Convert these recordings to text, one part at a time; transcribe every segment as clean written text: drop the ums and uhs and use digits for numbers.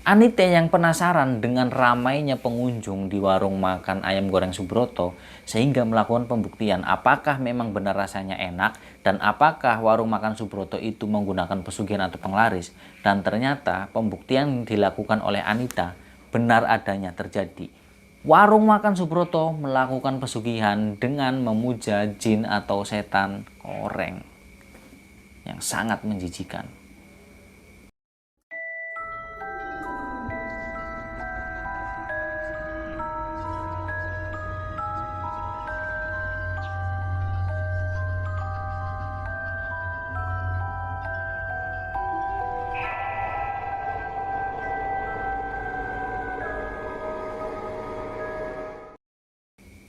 Anita yang penasaran dengan ramainya pengunjung di warung makan ayam goreng Subroto sehingga melakukan pembuktian apakah memang benar rasanya enak dan apakah warung makan Subroto itu menggunakan pesugihan atau penglaris. Dan ternyata pembuktian yang dilakukan oleh Anita benar adanya terjadi. Warung makan Subroto melakukan pesugihan dengan memuja jin atau setan koreng yang sangat menjijikan.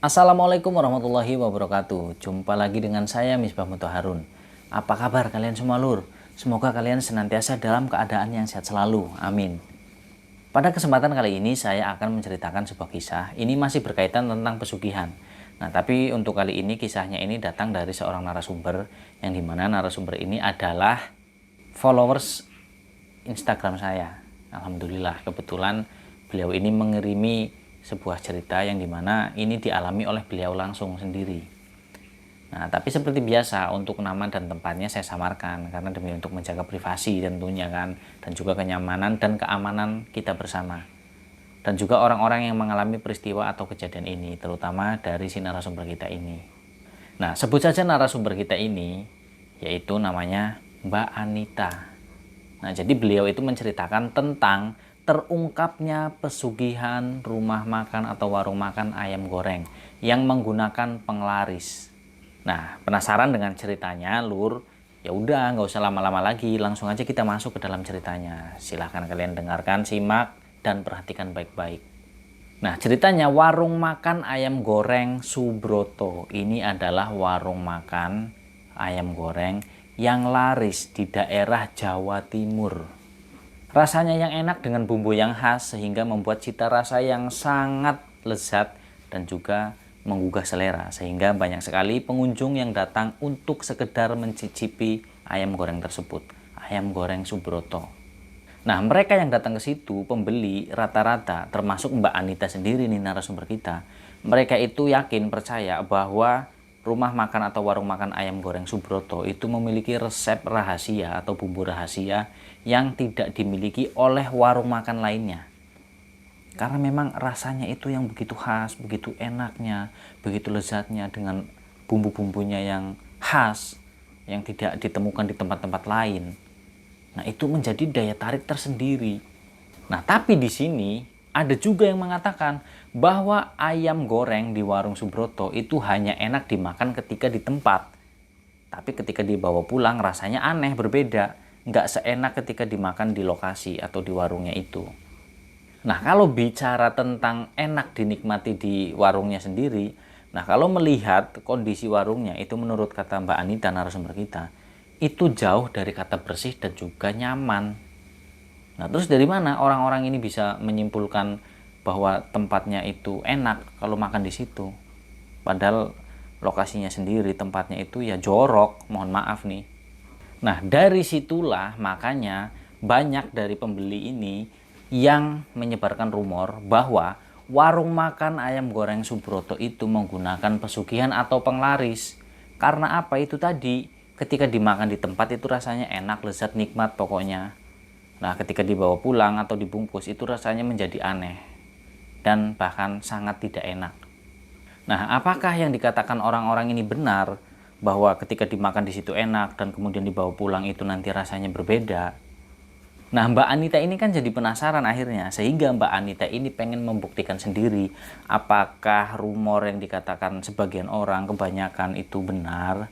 Assalamualaikum warahmatullahi wabarakatuh. Jumpa lagi dengan saya Misbah Muthaharun. Apa kabar kalian semua lur? Semoga kalian senantiasa dalam keadaan yang sehat selalu. Amin. Pada kesempatan kali ini saya akan menceritakan sebuah kisah. Ini masih berkaitan tentang pesugihan. Nah, tapi untuk kali ini kisahnya ini datang dari seorang narasumber yang dimana narasumber ini adalah followers Instagram saya. Alhamdulillah kebetulan beliau ini mengirimi sebuah cerita yang dimana ini dialami oleh beliau langsung sendiri. Nah, tapi seperti biasa untuk nama dan tempatnya saya samarkan karena demi untuk menjaga privasi tentunya kan, dan juga kenyamanan dan keamanan kita bersama. Dan juga orang-orang yang mengalami peristiwa atau kejadian ini, terutama dari si narasumber kita ini. Nah, sebut saja narasumber kita ini, yaitu namanya Mbak Anita. Nah, jadi beliau itu menceritakan tentang terungkapnya pesugihan rumah makan atau warung makan ayam goreng yang menggunakan penglaris. Nah, penasaran dengan ceritanya, Lur? Ya udah, nggak usah lama-lama lagi, langsung aja kita masuk ke dalam ceritanya. Silahkan kalian dengarkan, simak, dan perhatikan baik-baik. Nah, ceritanya warung makan ayam goreng Subroto. Ini adalah warung makan ayam goreng yang laris di daerah Jawa Timur. Rasanya yang enak dengan bumbu yang khas sehingga membuat cita rasa yang sangat lezat dan juga menggugah selera. Sehingga banyak sekali pengunjung yang datang untuk sekedar mencicipi ayam goreng tersebut. Ayam goreng Subroto. Nah, mereka yang datang ke situ, pembeli rata-rata, termasuk Mbak Anita sendiri nih narasumber kita. Mereka itu yakin, percaya bahwa rumah makan atau warung makan ayam goreng Subroto itu memiliki resep rahasia atau bumbu rahasia yang tidak dimiliki oleh warung makan lainnya. Karena memang rasanya itu yang begitu khas, begitu enaknya, begitu lezatnya dengan bumbu-bumbunya yang khas, yang tidak ditemukan di tempat-tempat lain. Nah, itu menjadi daya tarik tersendiri. Nah, tapi di sini ada juga yang mengatakan bahwa ayam goreng di warung Subroto itu hanya enak dimakan ketika di tempat. Tapi ketika dibawa pulang rasanya aneh, berbeda. Nggak seenak ketika dimakan di lokasi atau di warungnya itu. Nah, kalau bicara tentang enak dinikmati di warungnya sendiri, nah kalau melihat kondisi warungnya itu menurut kata Mbak Anita narasumber kita, itu jauh dari kata bersih dan juga nyaman. Nah, terus dari mana orang-orang ini bisa menyimpulkan bahwa tempatnya itu enak kalau makan di situ? Padahal lokasinya sendiri, tempatnya itu ya jorok, mohon maaf nih. Nah, dari situlah makanya banyak dari pembeli ini yang menyebarkan rumor bahwa warung makan ayam goreng Subroto itu menggunakan pesugihan atau penglaris. Karena apa itu tadi? Ketika dimakan di tempat itu rasanya enak, lezat, nikmat pokoknya. Nah, ketika dibawa pulang atau dibungkus itu rasanya menjadi aneh dan bahkan sangat tidak enak. Nah, apakah yang dikatakan orang-orang ini benar bahwa ketika dimakan di situ enak dan kemudian dibawa pulang itu nanti rasanya berbeda? Nah, Mbak Anita ini kan jadi penasaran akhirnya, sehingga Mbak Anita ini pengen membuktikan sendiri apakah rumor yang dikatakan sebagian orang kebanyakan itu benar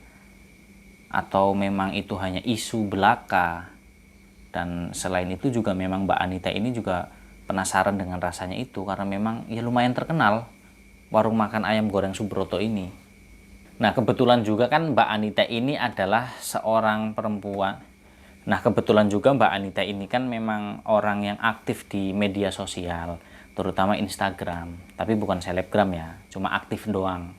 atau memang itu hanya isu belaka. Dan selain itu juga memang Mbak Anita ini juga penasaran dengan rasanya itu karena memang ya lumayan terkenal warung makan ayam goreng Subroto ini. Nah, kebetulan juga kan Mbak Anita ini adalah seorang perempuan. Nah, kebetulan juga Mbak Anita ini kan memang orang yang aktif di media sosial, terutama Instagram. Tapi bukan selebgram ya, cuma aktif doang.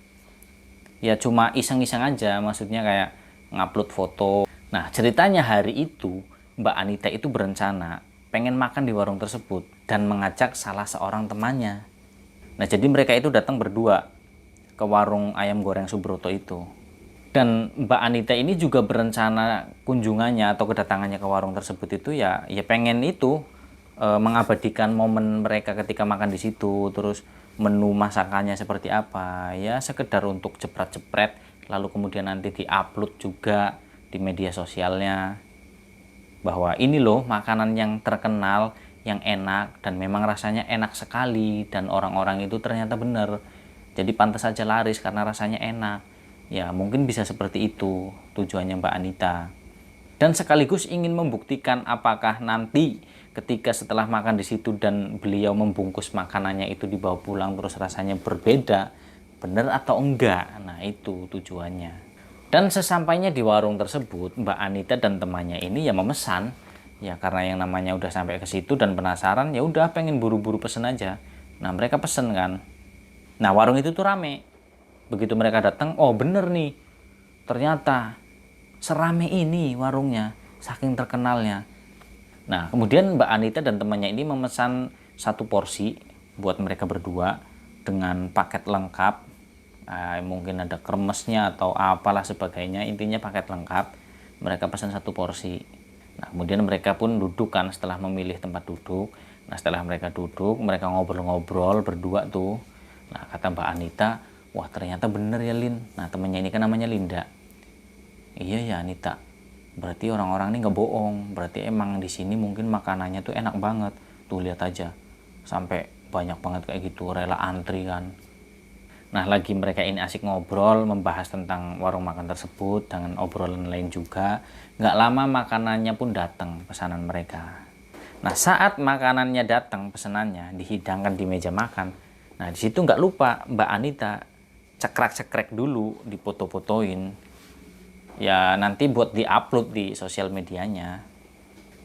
Ya cuma iseng-iseng aja, maksudnya kayak ngupload foto. Nah, ceritanya hari itu Mbak Anita itu berencana pengen makan di warung tersebut dan mengajak salah seorang temannya. Nah, jadi mereka itu datang berdua ke warung ayam goreng Subroto itu. Dan Mbak Anita ini juga berencana kunjungannya atau kedatangannya ke warung tersebut itu ya pengen itu mengabadikan momen mereka ketika makan di situ, terus menu masakannya seperti apa, ya sekedar untuk jepret-jepret lalu kemudian nanti diupload juga di media sosialnya bahwa ini loh makanan yang terkenal, yang enak dan memang rasanya enak sekali dan orang-orang itu ternyata benar. Jadi pantas saja laris karena rasanya enak. Ya mungkin bisa seperti itu tujuannya Mbak Anita. Dan sekaligus ingin membuktikan apakah nanti ketika setelah makan di situ dan beliau membungkus makanannya itu dibawa pulang terus rasanya berbeda, benar atau enggak. Nah itu tujuannya. Dan sesampainya di warung tersebut, Mbak Anita dan temannya ini ya memesan. Ya karena yang namanya udah sampai ke situ dan penasaran, ya udah pengen buru-buru pesen aja. Nah mereka pesen kan. Nah warung itu tuh rame. Begitu mereka datang, oh bener nih, ternyata serame ini warungnya, saking terkenalnya. Nah kemudian Mbak Anita dan temannya ini memesan satu porsi buat mereka berdua dengan paket lengkap. Mungkin ada kremesnya atau apalah sebagainya, intinya paket lengkap. Mereka pesan satu porsi. Nah kemudian mereka pun duduk kan setelah memilih tempat duduk. Nah setelah mereka duduk, mereka ngobrol-ngobrol berdua tuh. Nah kata Mbak Anita, wah ternyata bener ya Lin. Nah temennya ini kan namanya Linda. Iya ya Anita. Berarti orang-orang ini nggak bohong. Berarti emang di sini mungkin makanannya tuh enak banget. Tuh lihat aja. Sampai banyak banget kayak gitu, rela antri kan. Nah lagi mereka ini asik ngobrol, membahas tentang warung makan tersebut dengan obrolan lain juga. Nggak lama makanannya pun datang pesanan mereka. Nah saat makanannya datang pesanannya dihidangkan di meja makan. Nah di situ nggak lupa Mbak Anita cekrek-cekrek dulu, dipoto-fotoin. Ya nanti buat diupload di sosial medianya.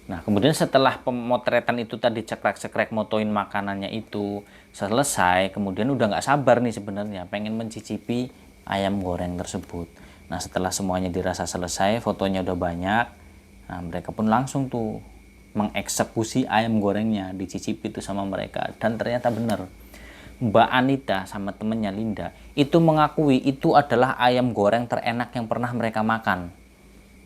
Nah kemudian setelah pemotretan itu tadi cekrek-cekrek motoin makanannya itu selesai, kemudian udah nggak sabar nih sebenarnya pengen mencicipi ayam goreng tersebut. Nah setelah semuanya dirasa selesai, fotonya udah banyak, nah mereka pun langsung tuh mengeksekusi ayam gorengnya, dicicipi itu sama mereka. Dan ternyata bener, Mbak Anita sama temennya Linda itu mengakui itu adalah ayam goreng terenak yang pernah mereka makan.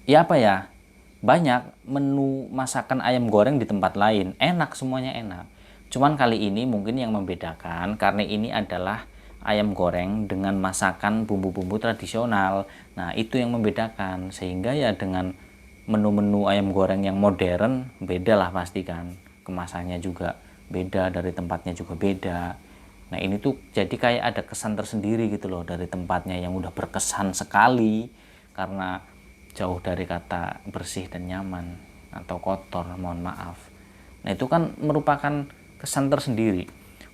Ya apa ya, banyak menu masakan ayam goreng di tempat lain, enak, semuanya enak. Cuman kali ini mungkin yang membedakan karena ini adalah ayam goreng dengan masakan bumbu-bumbu tradisional. Nah itu yang membedakan, sehingga ya dengan menu-menu ayam goreng yang modern beda lah pasti kan. Kemasannya juga beda, dari tempatnya juga beda. Nah ini tuh jadi kayak ada kesan tersendiri gitu loh dari tempatnya yang udah berkesan sekali karena jauh dari kata bersih dan nyaman atau kotor, mohon maaf. Nah itu kan merupakan kesan tersendiri.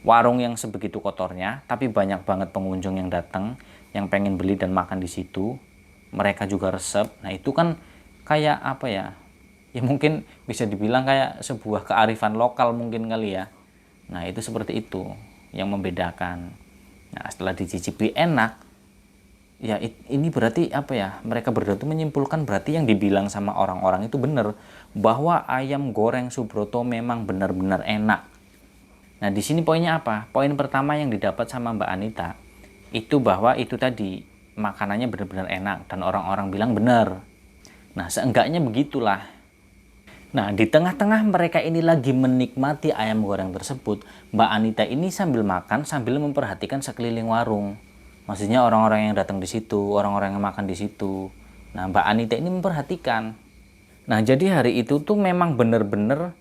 Warung yang sebegitu kotornya tapi banyak banget pengunjung yang datang yang pengen beli dan makan di situ. Mereka juga resep. Nah itu kan kayak apa ya? Ya mungkin bisa dibilang kayak sebuah kearifan lokal mungkin kali ya. Nah itu seperti itu yang membedakan. Nah setelah dicicipi enak, ya ini berarti apa ya, mereka berdua itu menyimpulkan berarti yang dibilang sama orang-orang itu benar, bahwa ayam goreng Subroto memang benar-benar enak. Nah di sini poinnya apa? Poin pertama yang didapat sama Mbak Anita itu bahwa itu tadi makanannya benar-benar enak dan orang-orang bilang benar. Nah seenggaknya begitulah. Nah, di tengah-tengah mereka ini lagi menikmati ayam goreng tersebut, Mbak Anita ini sambil makan sambil memperhatikan sekeliling warung. Maksudnya orang-orang yang datang di situ, orang-orang yang makan di situ. Nah, Mbak Anita ini memperhatikan. Nah, jadi hari itu tuh memang bener-bener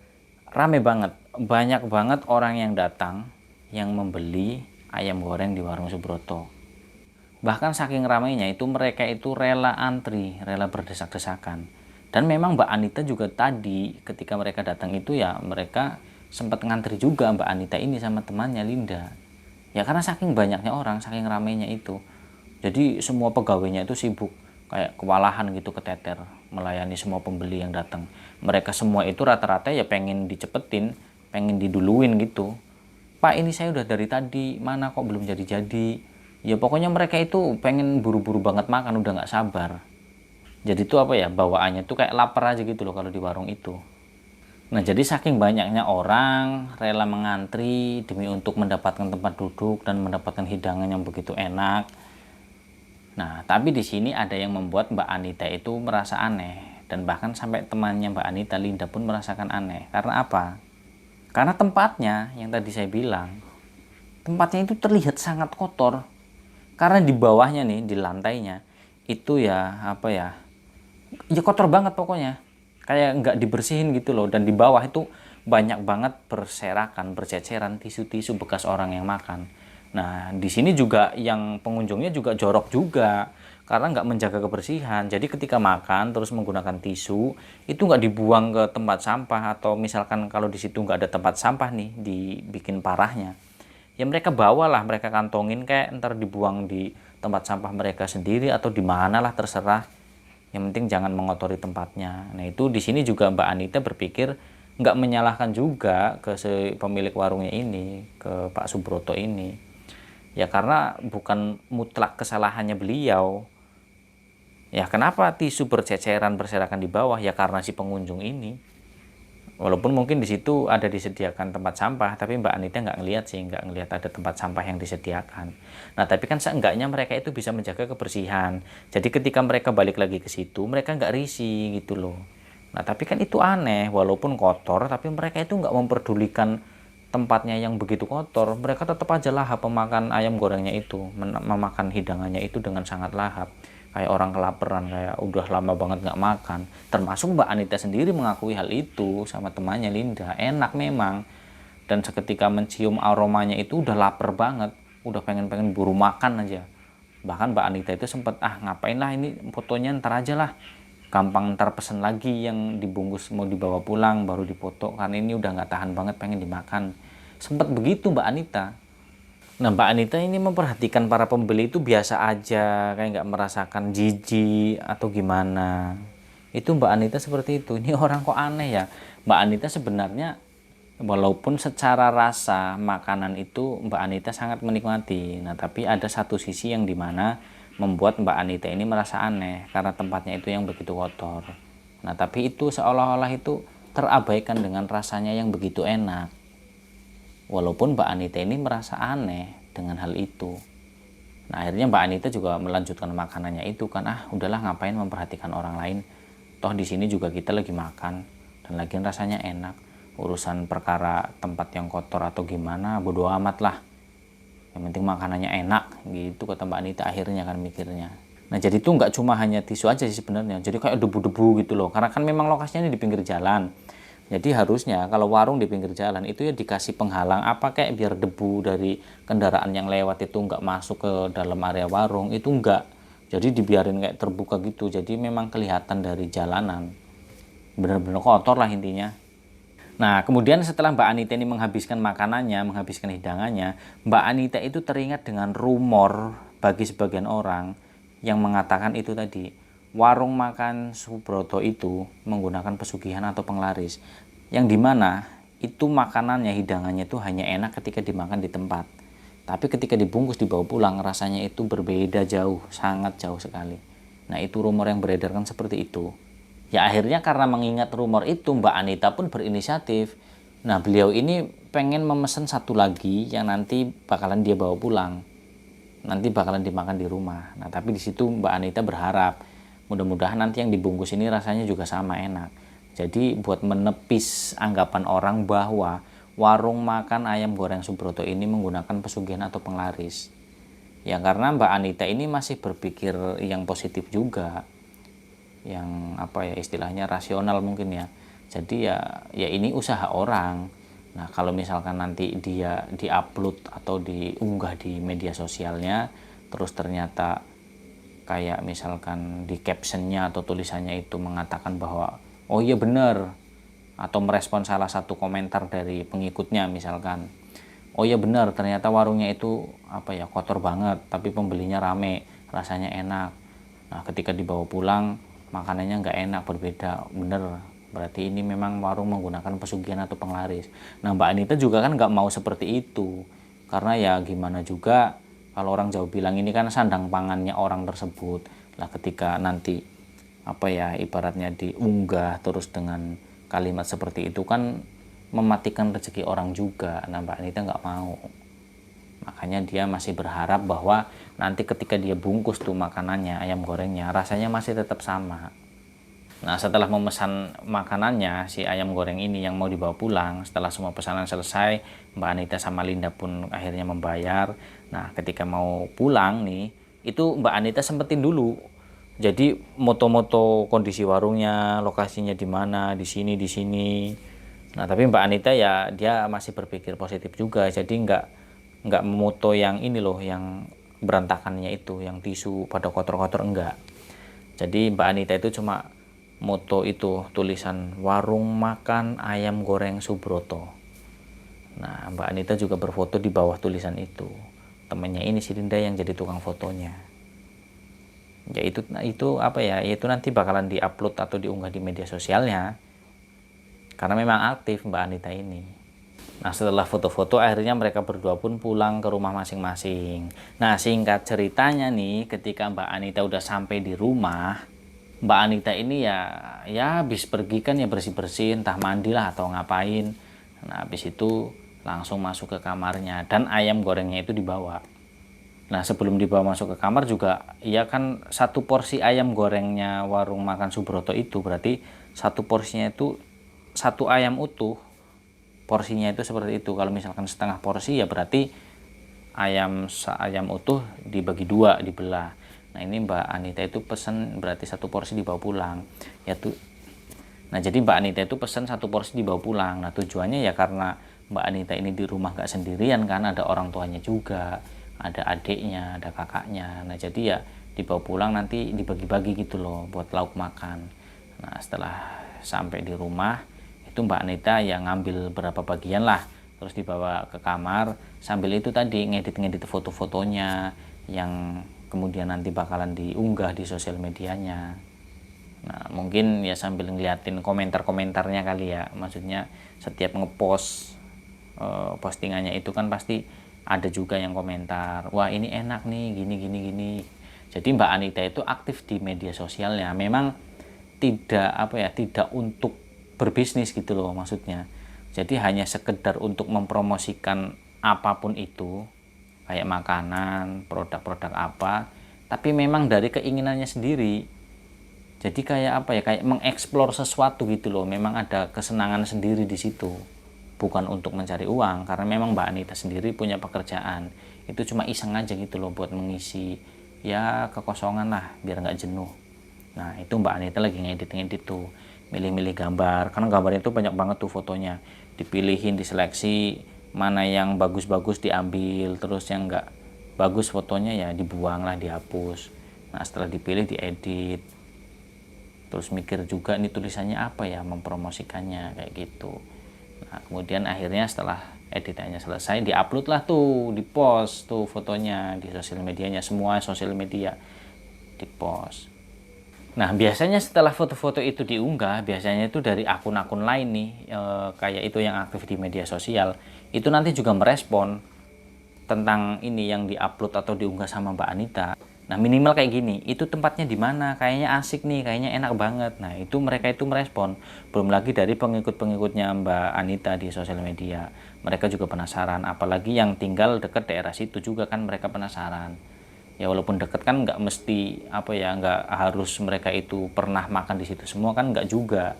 rame banget. Banyak banget orang yang datang yang membeli ayam goreng di warung Subroto. Bahkan saking ramainya itu mereka itu rela antri, rela berdesak-desakan. Dan memang Mbak Anita juga tadi ketika mereka datang itu ya mereka sempat ngantri juga Mbak Anita ini sama temannya Linda. Ya karena saking banyaknya orang, saking ramainya itu. Jadi semua pegawainya itu sibuk kayak kewalahan gitu, keteter melayani semua pembeli yang datang. Mereka semua itu rata-rata ya pengen dicepetin, pengen diduluin gitu. Pak ini saya udah dari tadi, mana kok belum jadi-jadi. Ya pokoknya mereka itu pengen buru-buru banget makan, udah nggak sabar. Jadi itu apa ya, bawaannya tuh kayak lapar aja gitu loh kalau di warung itu. Nah, jadi saking banyaknya orang rela mengantri demi untuk mendapatkan tempat duduk dan mendapatkan hidangan yang begitu enak. Nah, tapi di sini ada yang membuat Mbak Anita itu merasa aneh, dan bahkan sampai temannya Mbak Anita, Linda, pun merasakan aneh. Karena apa? Karena tempatnya yang tadi saya bilang, tempatnya itu terlihat sangat kotor. Karena di bawahnya nih, di lantainya itu ya apa ya? Ya kotor banget pokoknya. Kayak nggak dibersihin gitu loh. Dan di bawah itu banyak banget berserakan, berceceran tisu-tisu bekas orang yang makan. Nah, di sini juga yang pengunjungnya juga jorok juga karena nggak menjaga kebersihan. Jadi ketika makan terus menggunakan tisu itu nggak dibuang ke tempat sampah, atau misalkan kalau di situ nggak ada tempat sampah nih, dibikin parahnya, ya mereka bawalah, mereka kantongin, kayak ntar dibuang di tempat sampah mereka sendiri atau di mana lah, terserah, yang penting jangan mengotori tempatnya. Nah, itu di sini juga Mbak Anita berpikir nggak menyalahkan juga ke si pemilik warungnya ini, ke Pak Subroto ini, ya karena bukan mutlak kesalahannya beliau. Ya kenapa tisu berceceran berserakan di bawah, ya karena si pengunjung ini. Walaupun mungkin di situ ada disediakan tempat sampah, tapi Mbak Anita nggak ngelihat sih, nggak ngelihat ada tempat sampah yang disediakan. Nah, tapi kan seenggaknya mereka itu bisa menjaga kebersihan. Jadi ketika mereka balik lagi ke situ, mereka nggak risih gitu loh. Nah, tapi kan itu aneh, walaupun kotor, tapi mereka itu nggak memperdulikan tempatnya yang begitu kotor. Mereka tetap aja lahap memakan ayam gorengnya itu, memakan hidangannya itu dengan sangat lahap. Kayak orang kelaparan, kayak udah lama banget nggak makan. Termasuk Mbak Anita sendiri mengakui hal itu sama temannya Linda. Enak memang, dan seketika mencium aromanya itu udah lapar banget, udah pengen buru makan aja. Bahkan Mbak Anita itu sempat, ngapain lah ini, fotonya ntar aja lah, gampang ntar pesen lagi yang dibungkus mau dibawa pulang baru dipoto, karena ini udah nggak tahan banget pengen dimakan. Sempat begitu Mbak Anita. Nah, Mbak Anita ini memperhatikan para pembeli itu biasa aja, kayak nggak merasakan jijik atau gimana. Itu Mbak Anita seperti itu. Ini orang kok aneh ya. Mbak Anita sebenarnya walaupun secara rasa makanan itu Mbak Anita sangat menikmati. Nah, tapi ada satu sisi yang dimana membuat Mbak Anita ini merasa aneh karena tempatnya itu yang begitu kotor. Nah, tapi itu seolah-olah itu terabaikan dengan rasanya yang begitu enak. Walaupun Mbak Anita ini merasa aneh dengan hal itu. Nah, akhirnya Mbak Anita juga melanjutkan makanannya itu kan, udahlah, ngapain memperhatikan orang lain. Toh di sini juga kita lagi makan dan lagi rasanya enak. Urusan perkara tempat yang kotor atau gimana bodo amat lah. Yang penting makanannya enak gitu, kata Mbak Anita akhirnya kan mikirnya. Nah, jadi itu nggak cuma hanya tisu aja sih sebenarnya. Jadi kayak debu-debu gitu loh. Karena kan memang lokasinya di pinggir jalan. Jadi harusnya kalau warung di pinggir jalan itu ya dikasih penghalang apa kayak biar debu dari kendaraan yang lewat itu nggak masuk ke dalam area warung, itu enggak. Jadi dibiarin kayak terbuka gitu. Jadi memang kelihatan dari jalanan. Bener-bener kotor lah intinya. Nah, kemudian setelah Mbak Anita ini menghabiskan makanannya, menghabiskan hidangannya, Mbak Anita itu teringat dengan rumor bagi sebagian orang yang mengatakan itu tadi, warung makan Subroto itu menggunakan pesugihan atau penglaris, yang dimana itu makanannya, hidangannya itu hanya enak ketika dimakan di tempat, tapi ketika dibungkus dibawa pulang rasanya itu berbeda jauh, sangat jauh sekali. Nah, itu rumor yang beredar kan seperti itu. Ya akhirnya karena mengingat rumor itu, Mbak Anita pun berinisiatif. Nah, beliau ini pengen memesan satu lagi yang nanti bakalan dia bawa pulang, nanti bakalan dimakan di rumah. Nah, tapi di situ Mbak Anita berharap mudah-mudahan nanti yang dibungkus ini rasanya juga sama enak. Jadi buat menepis anggapan orang bahwa warung makan ayam goreng Subroto ini menggunakan pesugihan atau penglaris. Ya karena Mbak Anita ini masih berpikir yang positif juga, yang apa ya istilahnya rasional mungkin ya. Jadi ya ini usaha orang. Nah, kalau misalkan nanti dia diupload atau diunggah di media sosialnya, terus ternyata kayak misalkan di captionnya atau tulisannya itu mengatakan bahwa oh iya benar, atau merespon salah satu komentar dari pengikutnya misalkan, oh iya benar ternyata warungnya itu apa ya kotor banget tapi pembelinya rame, rasanya enak. Nah, ketika dibawa pulang makanannya nggak enak, berbeda, bener, berarti ini memang warung menggunakan pesugihan atau penglaris. Nah, Mbak Anita juga kan nggak mau seperti itu, karena ya gimana juga kalau orang Jawa bilang ini kan sandang pangannya orang tersebut lah. Ketika nanti apa ya ibaratnya diunggah terus dengan kalimat seperti itu kan mematikan rezeki orang juga. Nah, Mbak Anita nggak mau. Makanya dia masih berharap bahwa nanti ketika dia bungkus tuh makanannya, ayam gorengnya, rasanya masih tetap sama. Nah, setelah memesan makanannya, si ayam goreng ini yang mau dibawa pulang, setelah semua pesanan selesai, Mbak Anita sama Linda pun akhirnya membayar. Nah, ketika mau pulang nih, itu Mbak Anita sempetin dulu. Jadi moto-moto kondisi warungnya, lokasinya di mana, di sini, di sini. Nah, tapi Mbak Anita ya dia masih berpikir positif juga. Jadi nggak memoto yang ini loh, yang berantakannya itu, yang tisu pada kotor-kotor, enggak. Jadi Mbak Anita itu cuma moto itu, tulisan warung makan ayam goreng Subroto. Nah, Mbak Anita juga berfoto di bawah tulisan itu. Temennya ini si Linda yang jadi tukang fotonya. Ya itu apa ya? Itu nanti bakalan diupload atau diunggah di media sosialnya. Karena memang aktif Mbak Anita ini. Nah, setelah foto-foto akhirnya mereka berdua pun pulang ke rumah masing-masing. Nah, singkat ceritanya nih, ketika Mbak Anita udah sampai di rumah, Mbak Anita ini ya habis pergi kan ya bersih-bersih, entah mandi lah atau ngapain. Nah, habis itu langsung masuk ke kamarnya dan ayam gorengnya itu dibawa. Nah, sebelum dibawa masuk ke kamar juga, ya kan satu porsi ayam gorengnya warung makan Subroto itu berarti satu porsinya itu satu ayam utuh. Porsinya itu seperti itu. Kalau misalkan setengah porsi ya berarti ayam utuh dibagi dua, dibelah. Nah, ini Mbak Anita itu pesen berarti satu porsi dibawa pulang. Nah, jadi Mbak Anita itu pesen satu porsi dibawa pulang. Nah, tujuannya ya karena Mbak Anita ini di rumah gak sendirian kan, ada orang tuanya juga, ada adiknya, ada kakaknya. Nah, jadi ya dibawa pulang nanti dibagi-bagi gitu loh buat lauk makan. Nah, setelah sampai di rumah itu Mbak Anita yang ngambil berapa bagian lah, terus dibawa ke kamar, sambil itu tadi ngedit-ngedit foto-fotonya yang kemudian nanti bakalan diunggah di sosial medianya. Nah, mungkin ya sambil ngeliatin komentar-komentarnya kali ya, maksudnya setiap ngepost postingannya itu kan pasti ada juga yang komentar, wah ini enak nih, gini gini gini. Jadi Mbak Anita itu aktif di media sosialnya, memang tidak untuk berbisnis gitu loh maksudnya. Jadi hanya sekedar untuk mempromosikan apapun itu, kayak makanan, produk-produk apa, tapi memang dari keinginannya sendiri. Jadi kayak mengeksplor sesuatu gitu loh, memang ada kesenangan sendiri di situ. Bukan untuk mencari uang, karena memang Mbak Anita sendiri punya pekerjaan. Itu cuma iseng aja gitu loh buat mengisi ya kekosongan lah, biar nggak jenuh. Nah, itu Mbak Anita lagi ngedit tuh, milih-milih gambar, karena gambarnya itu banyak banget tuh fotonya. Dipilihin, diseleksi, mana yang bagus-bagus diambil, terus yang nggak bagus fotonya ya dibuang lah, dihapus. Nah, setelah dipilih diedit, terus mikir juga ini tulisannya apa ya, mempromosikannya kayak gitu. Nah, kemudian akhirnya setelah editannya selesai diupload lah tuh, dipost tuh fotonya di sosial medianya, semua sosial media dipost. Nah, biasanya setelah foto-foto itu diunggah, biasanya itu dari akun-akun lain nih, kayak itu yang aktif di media sosial, itu nanti juga merespon tentang ini yang diupload atau diunggah sama Mbak Anita. Nah, minimal kayak gini, itu tempatnya di mana, kayaknya asik nih, kayaknya enak banget. Nah, itu mereka itu merespon. Belum lagi dari pengikut-pengikutnya Mbak Anita di sosial media. Mereka juga penasaran, apalagi yang tinggal dekat daerah situ juga kan mereka penasaran. Ya walaupun deket kan nggak mesti nggak harus mereka itu pernah makan di situ semua kan, nggak juga.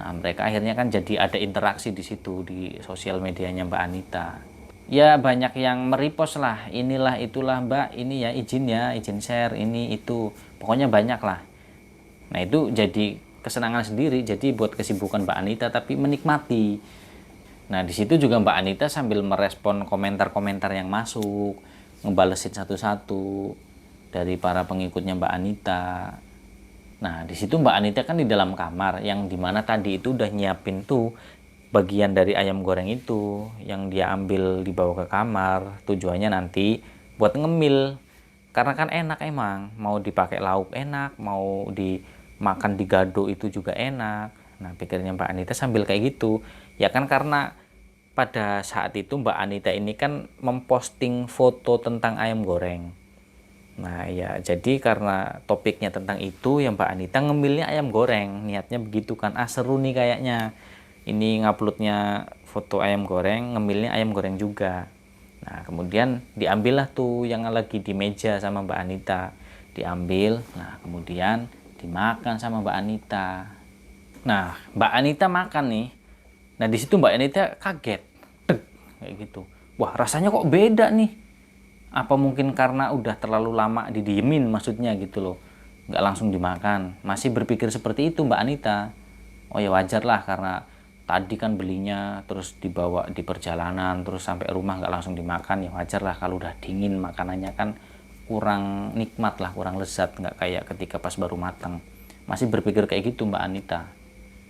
Nah, mereka akhirnya kan jadi ada interaksi di situ di sosial medianya Mbak Anita. Ya banyak yang merepost lah, inilah itulah Mbak, ini ya izin share ini itu, pokoknya banyak lah. Nah, itu jadi kesenangan sendiri, jadi buat kesibukan Mbak Anita tapi menikmati. Nah, di situ juga Mbak Anita sambil merespon komentar-komentar yang masuk, ngebalesin satu-satu dari para pengikutnya Mbak Anita. Nah, di situ Mbak Anita kan di dalam kamar, yang dimana tadi itu udah nyiapin tuh bagian dari ayam goreng itu yang dia ambil dibawa ke kamar, tujuannya nanti buat ngemil. Karena kan enak, emang mau dipakai lauk enak, mau dimakan digado itu juga enak. Nah, pikirnya Mbak Anita sambil kayak gitu. Ya kan karena pada saat itu Mbak Anita ini kan memposting foto tentang ayam goreng. Nah ya, jadi karena topiknya tentang itu, yang Mbak Anita ngemilnya ayam goreng. Niatnya begitu kan, seru nih kayaknya. Ini nguploadnya foto ayam goreng, ngemilnya ayam goreng juga. Nah kemudian diambillah tuh yang lagi di meja sama Mbak Anita. Diambil, nah kemudian dimakan sama Mbak Anita. Nah Mbak Anita makan nih. Nah di situ Mbak Anita kaget. Deg, kayak gitu. Wah rasanya kok beda nih. Apa mungkin karena udah terlalu lama didiemin maksudnya gitu loh, nggak langsung dimakan. Masih berpikir seperti itu Mbak Anita. Oh ya wajar lah, karena tadi kan belinya terus dibawa di perjalanan terus sampai rumah nggak langsung dimakan, ya wajar lah kalau udah dingin makanannya kan kurang nikmat lah, kurang lezat, nggak kayak ketika pas baru matang. Masih berpikir kayak gitu Mbak Anita.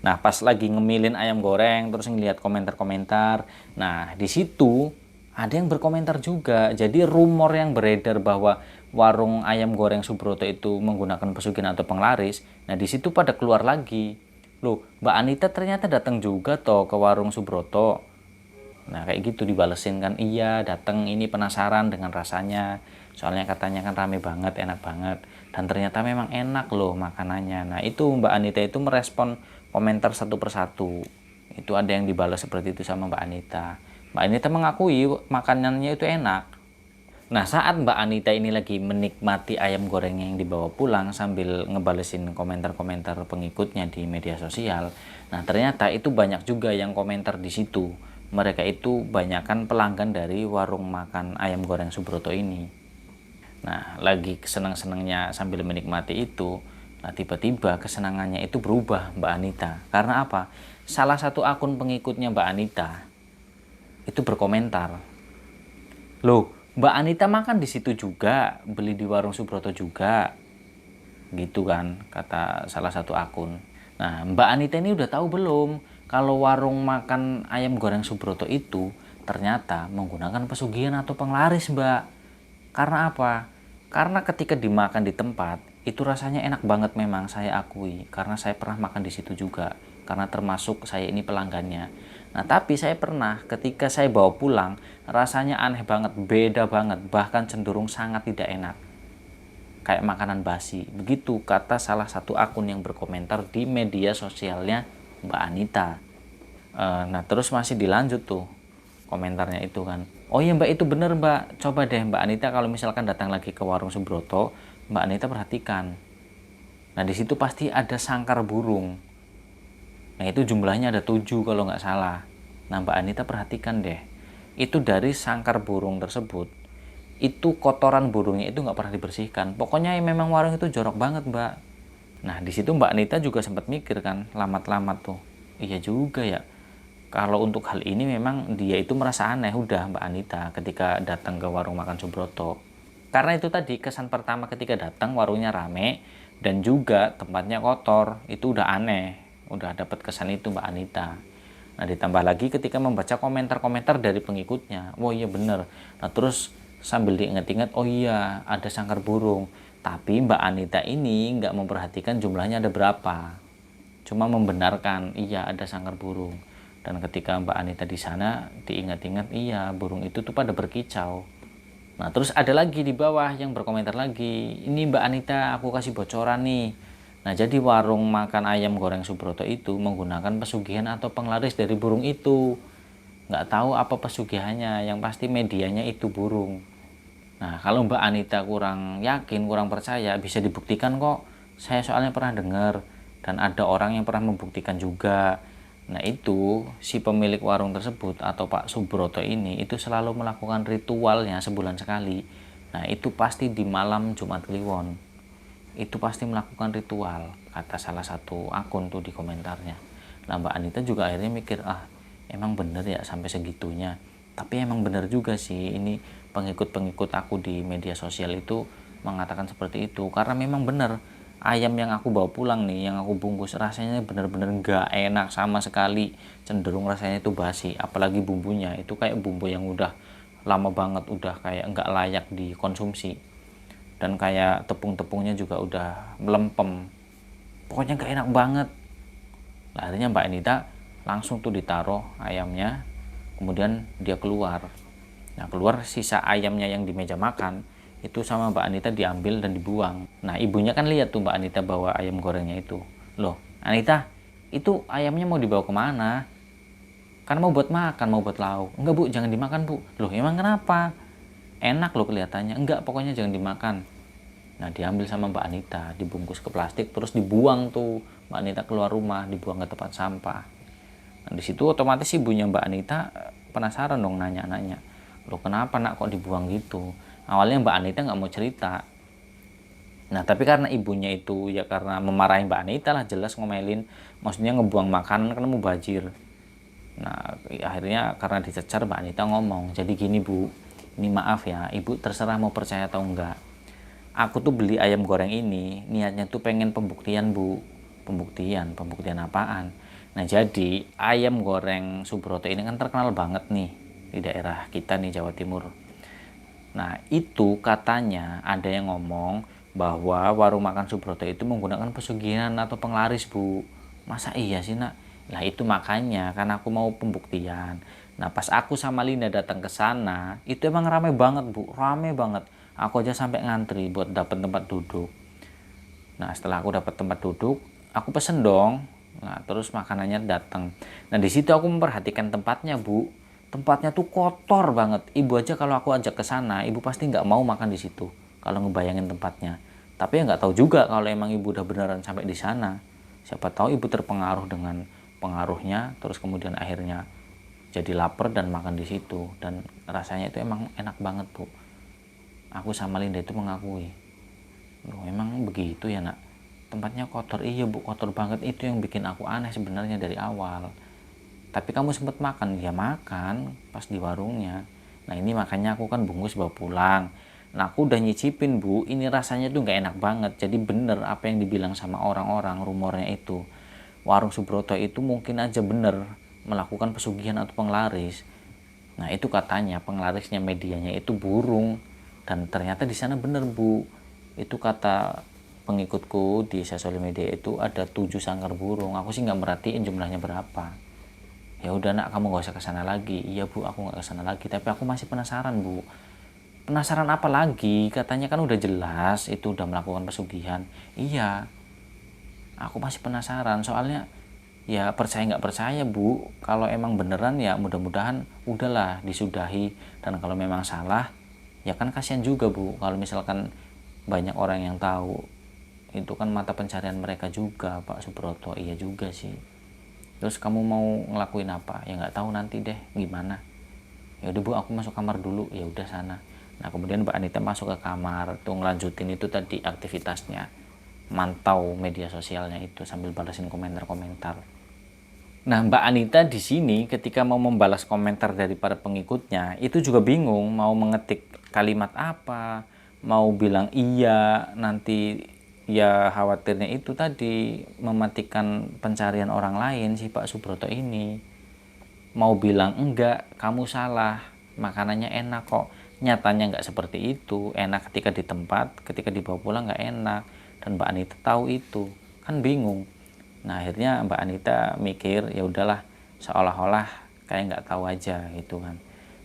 Nah pas lagi ngemilin ayam goreng terus ngeliat komentar-komentar, nah di situ ada yang berkomentar juga. Jadi rumor yang beredar bahwa warung ayam goreng Subroto itu menggunakan pesugihan atau penglaris, nah di situ pada keluar lagi. Loh, Mbak Anita ternyata datang juga toh ke warung Subroto. Nah kayak gitu dibalesin kan, iya datang, ini penasaran dengan rasanya. Soalnya katanya kan rame banget, enak banget. Dan ternyata memang enak loh makanannya. Nah itu Mbak Anita itu merespon komentar satu persatu. Itu ada yang dibalas seperti itu sama Mbak Anita. Mbak Anita mengakui makanannya itu enak. Nah saat Mbak Anita ini lagi menikmati ayam goreng yang dibawa pulang sambil ngebalesin komentar-komentar pengikutnya di media sosial, nah ternyata itu banyak juga yang komentar di situ. Mereka itu banyakkan pelanggan dari warung makan ayam goreng Subroto ini. Nah lagi kesenang-senangnya sambil menikmati itu, nah tiba-tiba kesenangannya itu berubah Mbak Anita. Karena apa? Salah satu akun pengikutnya Mbak Anita itu berkomentar, loh, Mbak Anita makan di situ juga, beli di warung Subroto juga, gitu kan, kata salah satu akun. Nah, Mbak Anita ini udah tahu belum kalau warung makan ayam goreng Subroto itu ternyata menggunakan pesugihan atau penglaris, Mbak. Karena apa? Karena ketika dimakan di tempat, itu rasanya enak banget memang, saya akui. Karena saya pernah makan di situ juga. Karena termasuk saya ini pelanggannya. Nah, tapi saya pernah ketika saya bawa pulang, rasanya aneh banget, beda banget, bahkan cenderung sangat tidak enak. Kayak makanan basi. Begitu kata salah satu akun yang berkomentar di media sosialnya Mbak Anita. Nah, terus masih dilanjut tuh komentarnya itu kan. Oh iya Mbak, itu bener Mbak. Coba deh Mbak Anita kalau misalkan datang lagi ke warung Subroto, Mbak Anita perhatikan. Nah, di situ pasti ada sangkar burung. Nah, itu jumlahnya ada 7 kalau nggak salah. Nah, Mbak Anita perhatikan deh. Itu dari sangkar burung tersebut, itu kotoran burungnya itu nggak pernah dibersihkan. Pokoknya memang warung itu jorok banget Mbak. Nah, di situ Mbak Anita juga sempat mikir kan, lamat-lamat tuh. Iya juga ya. Kalau untuk hal ini memang dia itu merasa aneh udah Mbak Anita ketika datang ke warung makan Subroto. Karena itu tadi kesan pertama ketika datang warungnya rame dan juga tempatnya kotor, itu udah aneh. Udah dapat kesan itu Mbak Anita. Nah ditambah lagi ketika membaca komentar-komentar dari pengikutnya, oh iya bener. Nah terus sambil diingat-ingat, oh iya ada sangkar burung. Tapi Mbak Anita ini nggak memperhatikan jumlahnya ada berapa. Cuma membenarkan, iya ada sangkar burung. Dan ketika Mbak Anita di sana diingat-ingat, iya burung itu tuh pada berkicau. Nah terus ada lagi di bawah yang berkomentar lagi, ini Mbak Anita aku kasih bocoran nih. Nah jadi warung makan ayam goreng Subroto itu menggunakan pesugihan atau penglaris dari burung itu. Nggak tahu apa pesugihannya, yang pasti medianya itu burung. Nah kalau Mbak Anita kurang yakin, kurang percaya, bisa dibuktikan kok. Saya soalnya pernah dengar dan ada orang yang pernah membuktikan juga. Nah itu si pemilik warung tersebut atau Pak Subroto ini itu selalu melakukan ritualnya sebulan sekali. Nah itu pasti di malam Jumat Kliwon. Itu pasti melakukan ritual, kata salah satu akun tuh di komentarnya. Nah Mbak Anita juga akhirnya mikir, emang bener ya sampai segitunya. Tapi emang bener juga sih, ini pengikut-pengikut aku di media sosial itu mengatakan seperti itu. Karena memang bener, ayam yang aku bawa pulang nih, yang aku bungkus, rasanya bener-bener gak enak sama sekali. Cenderung rasanya itu basi, apalagi bumbunya itu kayak bumbu yang udah lama banget, udah kayak nggak layak dikonsumsi. Dan kayak tepung-tepungnya juga udah melempem, pokoknya gak enak banget. Nah, akhirnya Mbak Anita langsung tuh ditaruh ayamnya, kemudian dia keluar. Nah keluar, sisa ayamnya yang di meja makan itu sama Mbak Anita diambil dan dibuang. Nah ibunya kan lihat tuh Mbak Anita bawa ayam gorengnya itu. Loh Anita, itu ayamnya mau dibawa kemana? Kan mau buat makan, mau buat lauk. Enggak bu, jangan dimakan bu. Loh emang kenapa? Enak loh kelihatannya. Enggak, pokoknya jangan dimakan. Nah diambil sama Mbak Anita, dibungkus ke plastik, terus dibuang tuh. Mbak Anita keluar rumah, dibuang ke tempat sampah. Nah di situ otomatis ibunya Mbak Anita penasaran dong, nanya-nanya, loh kenapa nak kok dibuang gitu. Awalnya Mbak Anita nggak mau cerita. Nah tapi karena ibunya itu ya karena memarahi Mbak Anita lah, jelas ngomelin, maksudnya ngebuang makanan kan mubazir. Nah akhirnya karena dicecar Mbak Anita ngomong, jadi gini bu, ini maaf ya ibu, terserah mau percaya atau enggak. Aku tuh beli ayam goreng ini niatnya tuh pengen pembuktian bu. Pembuktian apaan? Nah jadi ayam goreng Subroto ini kan terkenal banget nih di daerah kita nih, Jawa Timur. Nah itu katanya ada yang ngomong bahwa warung makan Subroto itu menggunakan pesugihan atau penglaris bu. Masa iya sih nak? Nah itu makanya karena aku mau pembuktian. Nah pas aku sama Linda datang ke sana itu emang rame banget bu, rame banget. Aku aja sampai ngantri buat dapet tempat duduk. Nah setelah aku dapat tempat duduk, aku pesen dong. Nah terus makanannya datang. Nah di situ aku memperhatikan tempatnya bu. Tempatnya tuh kotor banget. Ibu aja kalau aku ajak ke sana, ibu pasti nggak mau makan di situ. Kalau ngebayangin tempatnya. Tapi ya nggak tahu juga kalau emang ibu udah beneran sampai di sana. Siapa tahu ibu terpengaruh dengan pengaruhnya, terus kemudian akhirnya jadi lapar dan makan di situ. Dan rasanya itu emang enak banget bu. Aku sama Linda itu mengakui, loh emang begitu ya nak, tempatnya kotor. Iya bu, kotor banget. Itu yang bikin aku aneh sebenarnya dari awal. Tapi kamu sempat makan? Ya makan pas di warungnya. Nah ini makanya aku kan bungkus bawa pulang. Nah aku udah nyicipin bu, ini rasanya tuh nggak enak banget. Jadi bener apa yang dibilang sama orang-orang, rumornya itu warung Subroto itu mungkin aja bener melakukan pesugihan atau penglaris. Nah itu katanya penglarisnya, medianya itu burung. Dan ternyata di sana bener bu, itu kata pengikutku di sosial media itu ada 7 sangkar burung. Aku sih nggak merhatiin jumlahnya berapa. Ya udah nak, kamu nggak usah kesana lagi. Iya bu, aku nggak kesana lagi. Tapi aku masih penasaran bu. Penasaran apa lagi? Katanya kan udah jelas itu udah melakukan pesugihan. Iya, aku masih penasaran. Soalnya ya percaya nggak percaya bu. Kalau emang beneran ya mudah-mudahan udahlah disudahi. Dan kalau memang salah ya kan kasihan juga bu. Kalau misalkan banyak orang yang tahu, itu kan mata pencarian mereka juga Pak Subroto. Iya juga sih. Terus kamu mau ngelakuin apa? Ya nggak tahu, nanti deh gimana. Ya udah bu, aku masuk kamar dulu. Ya udah sana. Nah kemudian Mbak Anita masuk ke kamar tuh ngelanjutin itu tadi aktivitasnya, mantau media sosialnya itu sambil balasin komentar-komentar. Nah Mbak Anita di sini ketika mau membalas komentar dari para pengikutnya itu juga bingung mau mengetik kalimat apa, mau bilang iya nanti ya khawatirnya itu tadi mematikan pencarian orang lain si Pak Subroto ini. Mau bilang enggak, kamu salah, makanannya enak kok. Nyatanya nggak seperti itu. Enak ketika di tempat, ketika dibawa pulang nggak enak. Dan Mbak Anita tahu itu, kan bingung. Nah akhirnya Mbak Anita mikir ya udahlah, seolah-olah kayak nggak tahu aja gitu kan.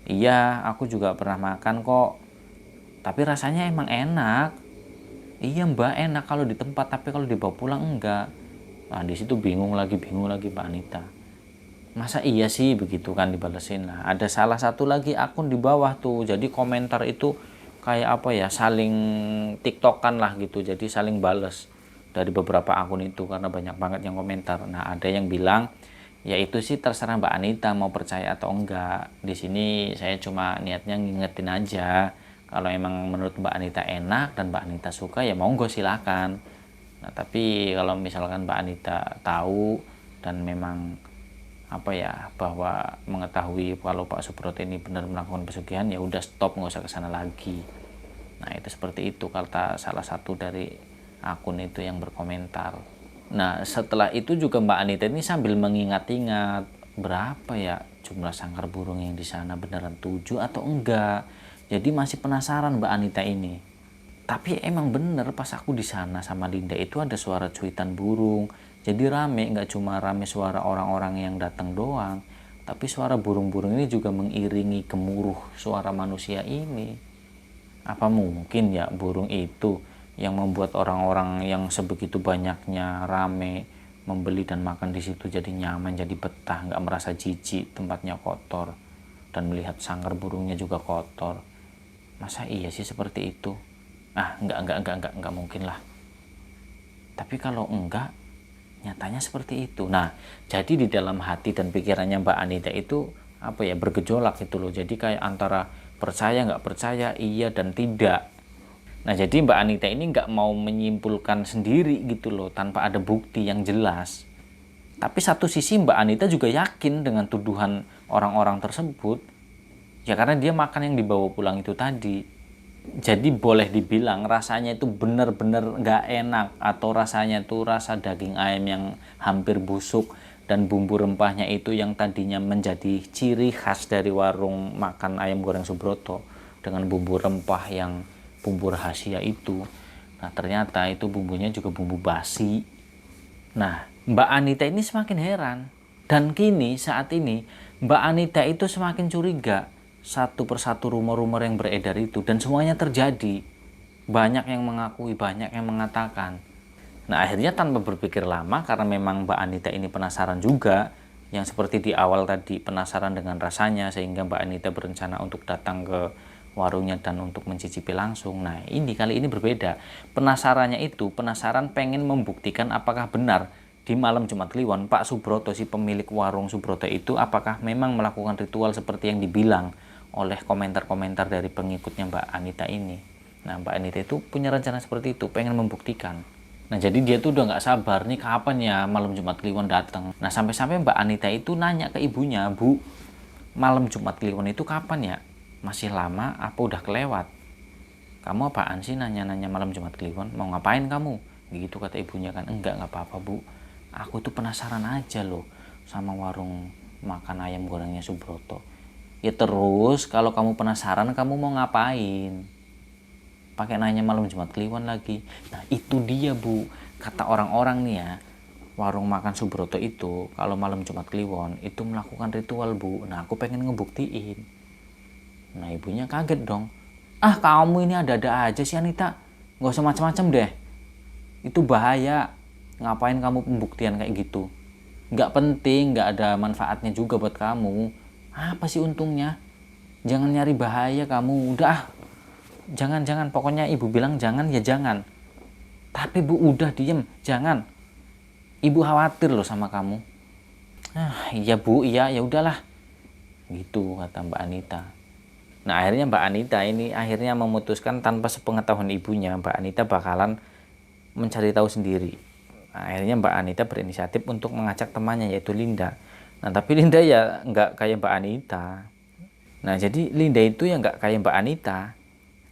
Iya, aku juga pernah makan kok, tapi rasanya emang enak. Iya mbak, enak kalau di tempat, tapi kalau dibawa pulang enggak. Nah di situ bingung lagi Mbak Anita. Masa iya sih begitu kan dibalesin. Nah ada salah satu lagi akun di bawah tuh, jadi komentar itu kayak apa ya, saling tiktokan lah gitu, jadi saling bales dari beberapa akun itu karena banyak banget yang komentar. Nah ada yang bilang ya itu sih terserah Mbak Anita mau percaya atau enggak. Di sini saya cuma niatnya ngingetin aja, kalau emang menurut Mbak Anita enak dan Mbak Anita suka ya monggo silakan. Nah tapi kalau misalkan Mbak Anita tahu dan memang apa ya, bahwa mengetahui kalau Pak Subroto ini benar melakukan pesugihan, ya udah stop, nggak usah kesana lagi. Nah itu seperti itu kata salah satu dari akun itu yang berkomentar. Nah setelah itu juga Mbak Anita ini sambil mengingat-ingat berapa ya jumlah sangkar burung yang di sana, beneran 7 atau enggak. Jadi masih penasaran Mbak Anita ini. Tapi emang bener pas aku di sana sama Linda itu ada suara cuitan burung. Jadi rame, nggak cuma rame suara orang-orang yang datang doang, tapi suara burung-burung ini juga mengiringi gemuruh suara manusia ini. Apa mungkin ya burung itu yang membuat orang-orang yang sebegitu banyaknya rame membeli dan makan di situ jadi nyaman, jadi betah, nggak merasa jijik tempatnya kotor dan melihat sangkar burungnya juga kotor. Masa iya sih seperti itu? Enggak mungkin lah. Tapi kalau enggak, nyatanya seperti itu. Nah, jadi di dalam hati dan pikirannya Mbak Anita itu apa ya, bergejolak gitu loh. Jadi kayak antara percaya nggak percaya, iya dan tidak. Nah, jadi Mbak Anita ini nggak mau menyimpulkan sendiri gitu loh tanpa ada bukti yang jelas. Tapi satu sisi Mbak Anita juga yakin dengan tuduhan orang-orang tersebut. Ya karena dia makan yang dibawa pulang itu tadi. Jadi boleh dibilang rasanya itu benar-benar nggak enak, atau rasanya itu rasa daging ayam yang hampir busuk, dan bumbu rempahnya itu yang tadinya menjadi ciri khas dari warung makan ayam goreng Subroto dengan bumbu rempah yang bumbu rahasia itu. Nah ternyata itu bumbunya juga bumbu basi. Nah Mbak Anita ini semakin heran, dan kini saat ini Mbak Anita itu semakin curiga satu persatu rumor-rumor yang beredar itu, dan semuanya terjadi. Banyak yang mengakui, banyak yang mengatakan. Nah akhirnya tanpa berpikir lama, karena memang Mbak Anita ini penasaran juga, yang seperti di awal tadi penasaran dengan rasanya, sehingga Mbak Anita berencana untuk datang ke warungnya dan untuk mencicipi langsung. Nah ini kali ini berbeda. Penasarannya itu penasaran pengen membuktikan apakah benar di malam Jumat Kliwon Pak Subroto, si pemilik warung Subroto itu, apakah memang melakukan ritual seperti yang dibilang oleh komentar-komentar dari pengikutnya Mbak Anita ini. Nah Mbak Anita itu punya rencana seperti itu, pengen membuktikan. Nah jadi dia tuh udah nggak sabar nih kapan ya malam Jumat Kliwon datang. Nah sampai-sampai Mbak Anita itu nanya ke ibunya, Bu, malam Jumat Kliwon itu kapan ya? Masih lama apa udah kelewat? Kamu apaan sih nanya-nanya malam Jumat Kliwon? Mau ngapain kamu? Gitu kata ibunya kan. Enggak apa-apa Bu, aku tuh penasaran aja loh sama warung makan ayam gorengnya Subroto. Ya terus kalau kamu penasaran kamu mau ngapain? Pakai nanya malam Jumat Kliwon lagi. Nah itu dia Bu, kata orang-orang nih ya, warung makan Subroto itu kalau malam Jumat Kliwon itu melakukan ritual Bu. Nah aku pengen ngebuktiin. Nah ibunya kaget dong. Ah kamu ini ada-ada aja sih Anita, gak usah macam-macam deh, itu bahaya. Ngapain kamu pembuktian kayak gitu? Gak penting, gak ada manfaatnya juga buat kamu. Apa sih untungnya? Jangan nyari bahaya kamu. Udah, jangan. Pokoknya ibu bilang jangan ya jangan. Tapi Bu udah diem, jangan. Ibu khawatir loh sama kamu. Iya Bu, iya ya udahlah. Gitu kata Mbak Anita. Nah akhirnya Mbak Anita ini akhirnya memutuskan tanpa sepengetahuan ibunya, Mbak Anita bakalan mencari tahu sendiri. Nah, akhirnya Mbak Anita berinisiatif untuk mengajak temannya yaitu Linda. Nah tapi Linda ya nggak kayak Mbak Anita. Nah jadi Linda itu ya nggak kayak Mbak Anita.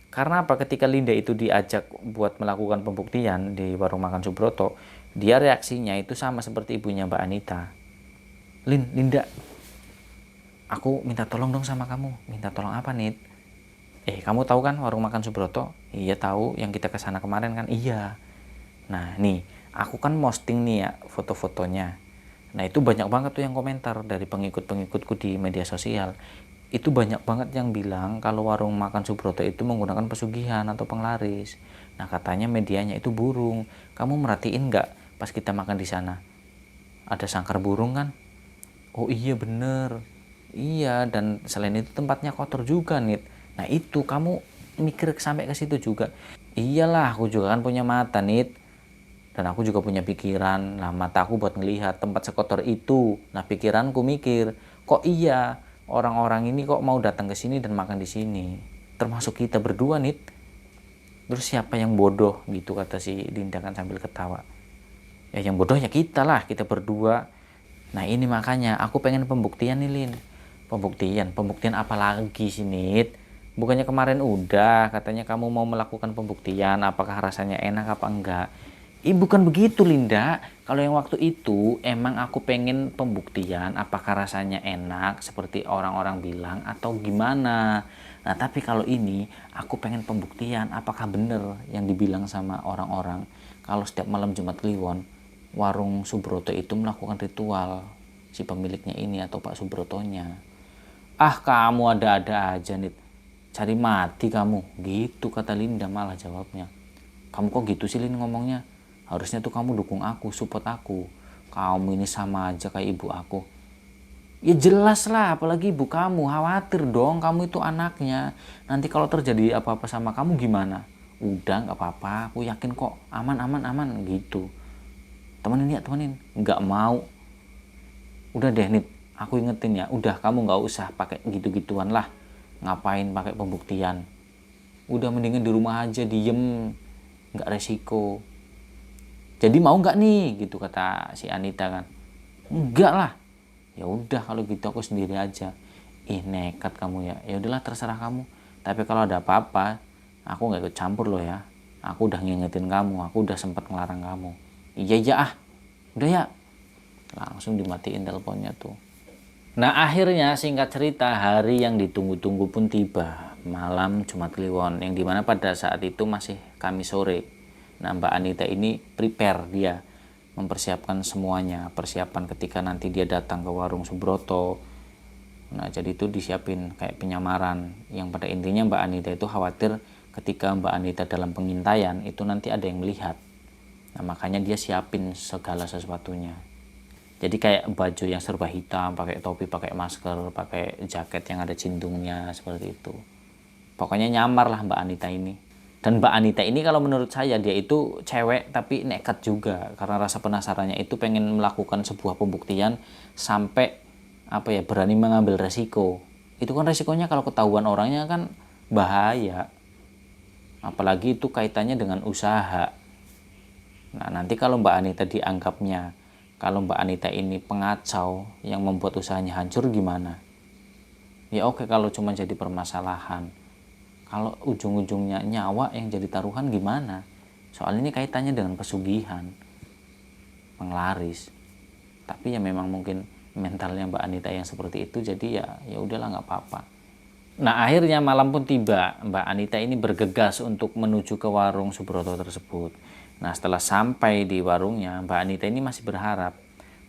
Karena apa? Ketika Linda itu diajak buat melakukan pembuktian di warung makan Subroto, dia reaksinya itu sama seperti ibunya Mbak Anita. Linda, aku minta tolong dong sama kamu. Minta tolong apa Nit? Kamu tahu kan warung makan Subroto? Iya tahu, yang kita kesana kemarin kan? Iya. Nah nih, aku kan posting nih ya foto-fotonya. Nah itu banyak banget tuh yang komentar dari pengikut-pengikutku di media sosial. Itu banyak banget yang bilang kalau warung makan Subroto itu menggunakan pesugihan atau penglaris. Nah katanya medianya itu burung. Kamu merhatiin nggak pas kita makan di sana? Ada sangkar burung kan? Oh iya bener. Iya, dan selain itu tempatnya kotor juga nih. Nah itu kamu mikir sampai ke situ juga. Iyalah, aku juga kan punya mata nih. Dan aku juga punya pikiran. Nah mata aku buat ngelihat tempat sekotor itu. Nah pikiranku mikir, kok iya orang-orang ini kok mau datang ke sini dan makan di sini. Termasuk kita berdua nih. Terus siapa yang bodoh gitu kata si Dinda kan sambil ketawa. Ya yang bodohnya kita lah, kita berdua. Nah ini makanya aku pengen pembuktian nih Lin. Pembuktian apa lagi sih Nit? Bukannya kemarin udah katanya kamu mau melakukan pembuktian apakah rasanya enak apa enggak. Bukan begitu Linda. Kalau yang waktu itu emang aku pengen pembuktian apakah rasanya enak seperti orang-orang bilang atau gimana. Nah tapi kalau ini aku pengen pembuktian apakah bener yang dibilang sama orang-orang kalau setiap malam Jumat Kliwon warung Subroto itu melakukan ritual si pemiliknya ini atau Pak Subrotonya. Ah kamu ada-ada aja Nit. Cari mati kamu, gitu kata Linda malah jawabnya. Kamu kok gitu sih Lin ngomongnya? Harusnya tuh kamu dukung aku, support aku. Kamu ini sama aja kayak ibu aku. Ya jelas lah, apalagi ibu kamu. Khawatir dong, kamu itu anaknya. Nanti kalau terjadi apa-apa sama kamu gimana? Udah gak apa-apa, aku yakin kok. Aman, aman, aman, gitu. Temenin ya, temenin. Gak mau. Udah deh Nit, aku ingetin ya. Udah kamu gak usah pakai gitu-gituan lah. Ngapain pakai pembuktian? Udah mendingan di rumah aja, diem. Nggak resiko. Jadi mau nggak nih gitu kata si Anita kan. Enggak lah. Ya udah kalau gitu aku sendiri aja. Ih nekat kamu ya. Ya udahlah terserah kamu. Tapi kalau ada apa-apa aku nggak ikut campur loh ya. Aku udah ngingetin kamu, aku udah sempat ngelarang kamu. Iya iya ah. Udah ya. Langsung dimatiin teleponnya tuh. Nah akhirnya singkat cerita hari yang ditunggu-tunggu pun tiba. Malam Jumat Kliwon yang dimana pada saat itu masih Kamis sore. Nah Mbak Anita ini prepare, dia mempersiapkan semuanya, persiapan ketika nanti dia datang ke warung Subroto. Nah jadi itu disiapin kayak penyamaran yang pada intinya Mbak Anita itu khawatir ketika Mbak Anita dalam pengintaian itu nanti ada yang melihat. Nah makanya dia siapin segala sesuatunya. Jadi kayak baju yang serba hitam, pakai topi, pakai masker, pakai jaket yang ada cindungnya seperti itu. Pokoknya nyamar lah Mbak Anita ini. Dan Mbak Anita ini kalau menurut saya dia itu cewek tapi nekat juga. Karena rasa penasarannya itu pengen melakukan sebuah pembuktian sampai berani mengambil resiko. Itu kan resikonya kalau ketahuan orangnya kan bahaya. Apalagi itu kaitannya dengan usaha. Nah nanti kalau Mbak Anita dianggapnya, kalau Mbak Anita ini pengacau yang membuat usahanya hancur gimana? Ya oke kalau cuma jadi permasalahan. Kalau ujung-ujungnya nyawa yang jadi taruhan gimana? Soal ini kaitannya dengan pesugihan, penglaris. Tapi ya memang mungkin mentalnya Mbak Anita yang seperti itu, jadi ya udahlah nggak apa-apa. Nah akhirnya malam pun tiba. Mbak Anita ini bergegas untuk menuju ke warung Subroto tersebut. Nah setelah sampai di warungnya, Mbak Anita ini masih berharap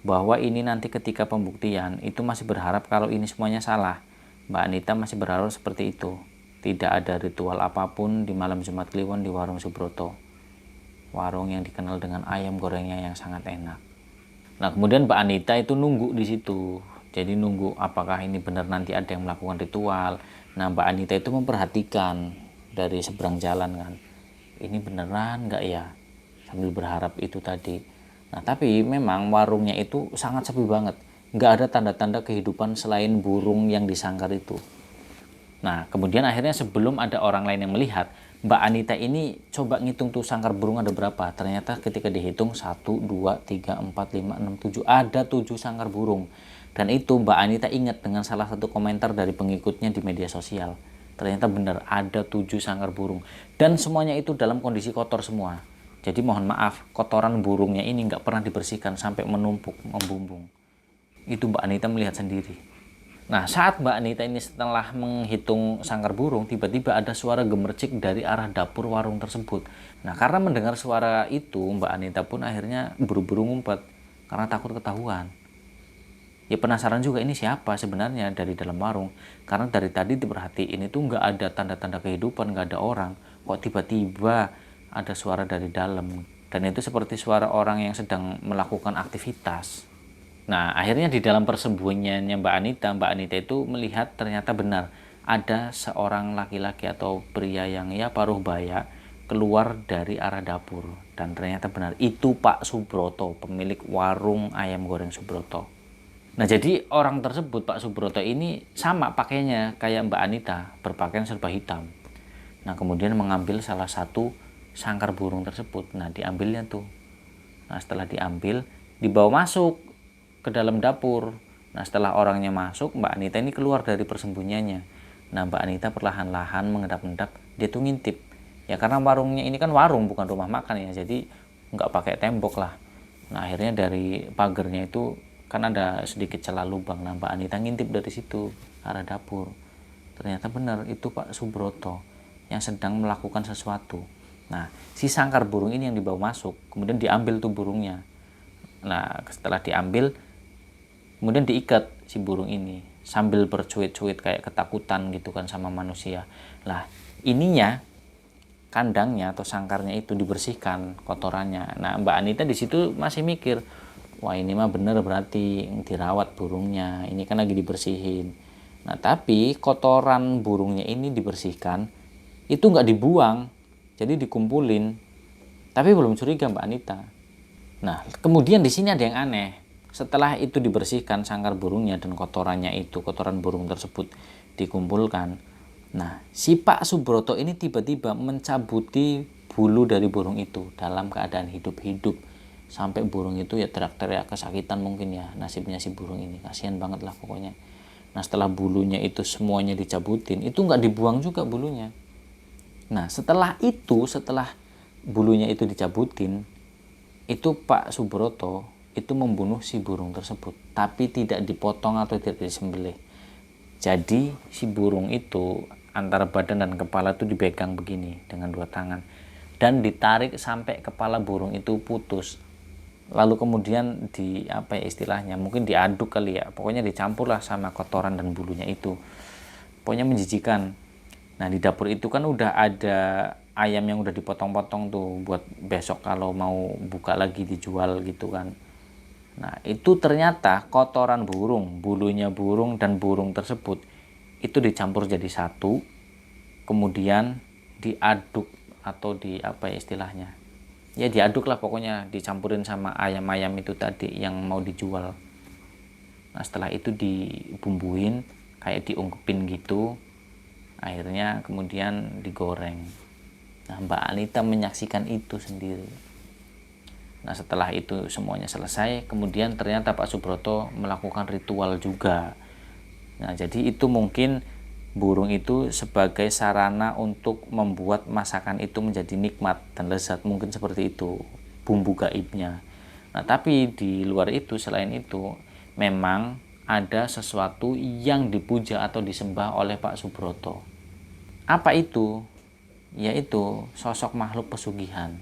bahwa ini nanti ketika pembuktian itu masih berharap kalau ini semuanya salah. Mbak Anita masih berharap seperti itu. Tidak ada ritual apapun di malam Jumat Kliwon di warung Subroto. Warung yang dikenal dengan ayam gorengnya yang sangat enak. Nah kemudian Mbak Anita itu nunggu di situ. Jadi nunggu apakah ini benar nanti ada yang melakukan ritual. Nah Mbak Anita itu memperhatikan dari seberang jalan kan. Ini beneran nggak ya? Sambil berharap itu tadi. Nah tapi memang warungnya itu sangat sepi banget. Nggak ada tanda-tanda kehidupan selain burung yang disangkar itu. Nah kemudian akhirnya sebelum ada orang lain yang melihat, Mbak Anita ini coba ngitung tuh sangkar burung ada berapa. Ternyata ketika dihitung 1, 2, 3, 4, 5, 6, 7. Ada 7 sangkar burung. Dan itu Mbak Anita ingat dengan salah satu komentar dari pengikutnya di media sosial. Ternyata benar ada 7 sangkar burung. Dan semuanya itu dalam kondisi kotor semua. Jadi mohon maaf, kotoran burungnya ini nggak pernah dibersihkan sampai menumpuk, membumbung. Itu Mbak Anita melihat sendiri. Nah saat Mbak Anita ini setelah menghitung sangkar burung, tiba-tiba ada suara gemercik dari arah dapur warung tersebut. Nah karena mendengar suara itu, Mbak Anita pun akhirnya buru-buru ngumpet karena takut ketahuan. Ya penasaran juga ini siapa sebenarnya dari dalam warung. Karena dari tadi diperhatiin itu nggak ada tanda-tanda kehidupan, nggak ada orang. Kok tiba-tiba ada suara dari dalam. Dan itu seperti suara orang yang sedang melakukan aktivitas. Nah akhirnya di dalam persembunyiannya Mbak Anita itu melihat ternyata benar ada seorang laki-laki atau pria yang ya paruh baya keluar dari arah dapur. Dan ternyata benar itu Pak Subroto, pemilik warung ayam goreng Subroto. Nah jadi orang tersebut Pak Subroto ini sama pakainya kayak Mbak Anita, berpakaian serba hitam. Nah kemudian mengambil salah satu sangkar burung tersebut. Nah diambilnya tuh. Nah setelah diambil dibawa masuk ke dalam dapur. Nah setelah orangnya masuk, Mbak Anita ini keluar dari persembunyiannya. Nah Mbak Anita perlahan-lahan mengendap-endap, dia tuh ngintip. Ya karena warungnya ini kan warung bukan rumah makan ya, jadi nggak pakai tembok lah. Nah akhirnya dari pagernya itu kan ada sedikit celah lubang. Nah Mbak Anita ngintip dari situ arah dapur. Ternyata benar itu Pak Subroto yang sedang melakukan sesuatu. Nah si sangkar burung ini yang dibawa masuk, kemudian diambil tuh burungnya. Nah setelah diambil, kemudian diikat si burung ini sambil bercuit-cuit kayak ketakutan gitu kan sama manusia. Lah ininya, kandangnya atau sangkarnya itu dibersihkan kotorannya. Nah Mbak Anita di situ masih mikir, wah ini mah bener berarti dirawat burungnya, ini kan lagi dibersihin. Nah tapi kotoran burungnya ini dibersihkan, itu nggak dibuang, jadi dikumpulin. Tapi belum curiga Mbak Anita. Nah kemudian di sini ada yang aneh. Setelah itu dibersihkan sangkar burungnya dan kotorannya itu, kotoran burung tersebut dikumpulkan. Nah, si Pak Subroto ini tiba-tiba mencabuti bulu dari burung itu dalam keadaan hidup-hidup. Sampai burung itu ya teriak-teriak kesakitan mungkin ya, nasibnya si burung ini. Kasihan banget lah pokoknya. Nah, setelah bulunya itu semuanya dicabutin, itu nggak dibuang juga bulunya. Nah, setelah bulunya itu dicabutin, itu Pak Subroto itu membunuh si burung tersebut. Tapi tidak dipotong atau tidak disembelih. Jadi si burung itu antara badan dan kepala itu dipegang begini dengan dua tangan dan ditarik sampai kepala burung itu putus. Lalu kemudian apa ya istilahnya, mungkin diaduk kali ya, pokoknya dicampurlah sama kotoran dan bulunya itu. Pokoknya menjijikan. Nah di dapur itu kan udah ada ayam yang udah dipotong-potong tuh buat besok kalau mau buka lagi dijual gitu kan. Nah itu ternyata kotoran burung, bulunya burung dan burung tersebut itu dicampur jadi satu, kemudian diaduk atau apa ya istilahnya, ya diaduk lah pokoknya, dicampurin sama ayam-ayam itu tadi yang mau dijual. Nah setelah itu dibumbuin kayak diungkepin gitu, akhirnya kemudian digoreng. Nah Mbak Anita menyaksikan itu sendiri. Nah setelah itu semuanya selesai, kemudian ternyata Pak Subroto melakukan ritual juga. Nah jadi itu mungkin burung itu sebagai sarana untuk membuat masakan itu menjadi nikmat dan lezat, mungkin seperti itu bumbu gaibnya. Nah tapi di luar itu, selain itu, memang ada sesuatu yang dipuja atau disembah oleh Pak Subroto. Apa itu? Yaitu sosok makhluk pesugihan.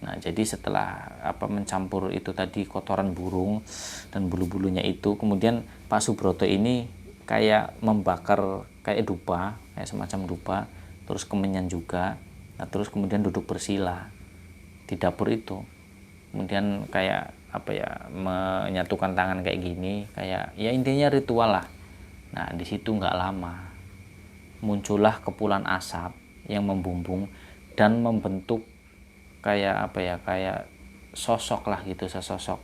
Nah jadi setelah mencampur itu tadi kotoran burung dan bulu-bulunya itu, kemudian Pak Subroto ini kayak membakar kayak dupa, kayak semacam dupa, terus kemenyan juga. Nah terus kemudian duduk bersila di dapur itu, kemudian kayak menyatukan tangan kayak gini, kayak ya intinya ritual lah. Nah di situ nggak lama muncullah kepulan asap yang membumbung dan membentuk kayak kayak sosok lah gitu, sesosok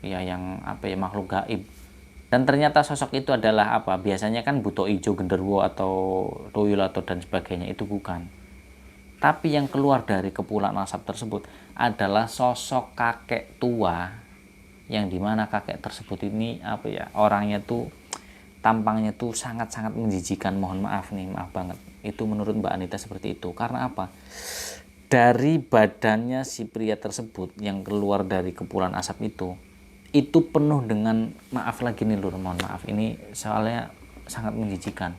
ya yang makhluk gaib. Dan ternyata sosok itu adalah biasanya kan buto ijo, genderuwo atau tuyul atau dan sebagainya, itu bukan. Tapi yang keluar dari kepulan asap tersebut adalah sosok kakek tua, yang dimana kakek tersebut ini orangnya tuh, tampangnya tuh sangat-sangat menjijikan. Mohon maaf nih, maaf banget. Itu menurut Mbak Anita seperti itu. Karena apa? Dari badannya si pria tersebut yang keluar dari kepulan asap itu penuh dengan, maaf lagi nih lur, mohon maaf, ini soalnya sangat menjijikan.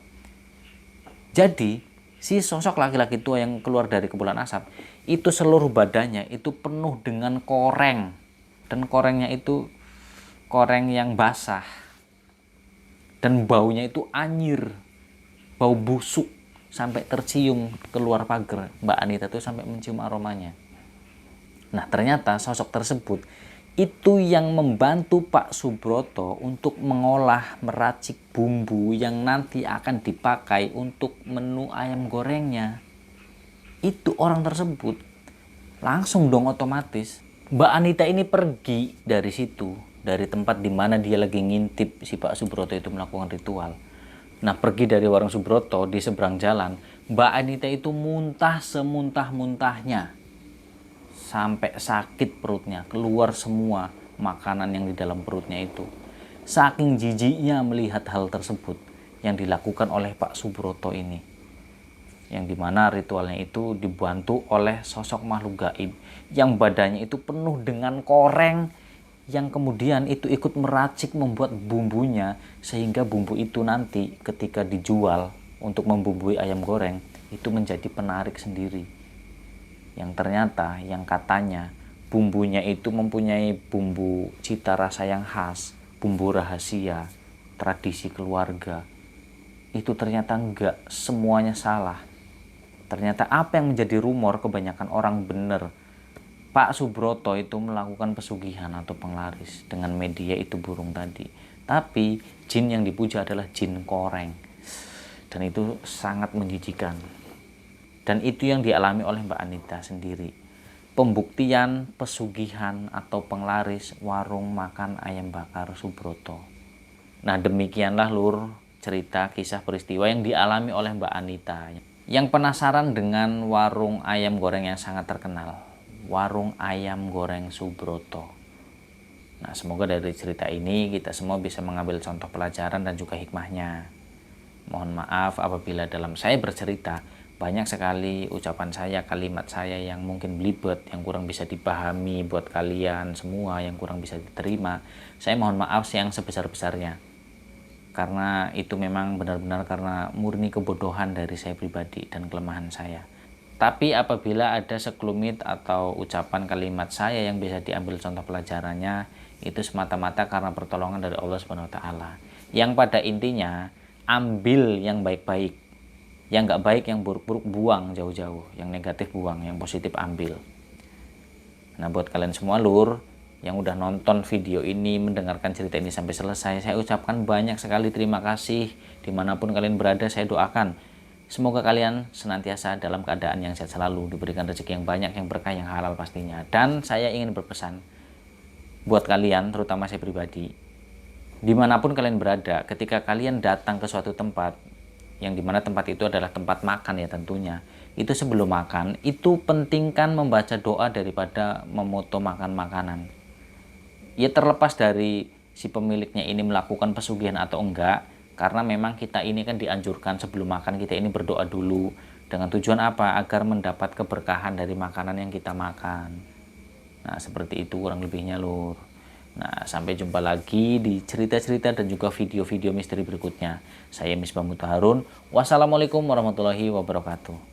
Jadi si sosok laki-laki tua yang keluar dari kepulan asap itu seluruh badannya itu penuh dengan koreng, dan korengnya itu koreng yang basah dan baunya itu anyir, bau busuk sampai tercium keluar pagar. Mbak Anita tuh sampai mencium aromanya. Nah ternyata sosok tersebut itu yang membantu Pak Subroto untuk mengolah, meracik bumbu yang nanti akan dipakai untuk menu ayam gorengnya. Itu orang tersebut. Langsung dong otomatis Mbak Anita ini pergi dari situ, dari tempat dimana dia lagi ngintip si Pak Subroto itu melakukan ritual. Nah pergi dari warung Subroto, di seberang jalan Mbak Anita itu muntah semuntah-muntahnya, sampai sakit perutnya, keluar semua makanan yang di dalam perutnya itu. Saking jijiknya melihat hal tersebut yang dilakukan oleh Pak Subroto ini, yang dimana ritualnya itu dibantu oleh sosok makhluk gaib yang badannya itu penuh dengan koreng, yang kemudian itu ikut meracik membuat bumbunya, sehingga bumbu itu nanti ketika dijual untuk membumbui ayam goreng itu menjadi penarik sendiri. Yang ternyata, yang katanya bumbunya itu mempunyai bumbu cita rasa yang khas, bumbu rahasia, tradisi keluarga. Itu ternyata enggak semuanya salah. Ternyata apa yang menjadi rumor kebanyakan orang benar. Pak Subroto itu melakukan pesugihan atau penglaris dengan media itu burung tadi. Tapi jin yang dipuja adalah jin koreng. Dan itu sangat menjijikan. Dan itu yang dialami oleh Mbak Anita sendiri. Pembuktian pesugihan atau penglaris warung makan ayam bakar Subroto. Nah, demikianlah lur cerita kisah peristiwa yang dialami oleh Mbak Anita. Yang penasaran dengan warung ayam goreng yang sangat terkenal, warung ayam goreng Subroto. Nah, semoga dari cerita ini kita semua bisa mengambil contoh pelajaran dan juga hikmahnya. Mohon maaf apabila dalam saya bercerita banyak sekali ucapan saya, kalimat saya yang mungkin belibet, yang kurang bisa dipahami buat kalian semua, yang kurang bisa diterima. Saya mohon maaf yang sebesar-besarnya. Karena itu memang benar-benar karena murni kebodohan dari saya pribadi dan kelemahan saya. Tapi apabila ada sekelumit atau ucapan kalimat saya yang bisa diambil contoh pelajarannya, itu semata-mata karena pertolongan dari Allah Subhanahu wa taala. Yang pada intinya ambil yang baik-baik. Yang nggak baik, yang buruk-buruk buang jauh-jauh, yang negatif buang, yang positif ambil. Nah, buat kalian semua lur yang udah nonton video ini, mendengarkan cerita ini sampai selesai, saya ucapkan banyak sekali terima kasih. Dimanapun kalian berada, saya doakan semoga kalian senantiasa dalam keadaan yang sehat selalu, diberikan rezeki yang banyak, yang berkah, yang halal pastinya. Dan saya ingin berpesan buat kalian, terutama saya pribadi, dimanapun kalian berada, ketika kalian datang ke suatu tempat, yang dimana tempat itu adalah tempat makan ya tentunya, itu sebelum makan, itu pentingkan membaca doa daripada memoto makan makanan. Ya terlepas dari si pemiliknya ini melakukan pesugihan atau enggak, karena memang kita ini kan dianjurkan sebelum makan kita ini berdoa dulu. Dengan tujuan apa? Agar mendapat keberkahan dari makanan yang kita makan. Nah seperti itu kurang lebihnya lur. Nah, sampai jumpa lagi di cerita-cerita dan juga video-video misteri berikutnya. Saya Misbah Mutharun. Wassalamualaikum warahmatullahi wabarakatuh.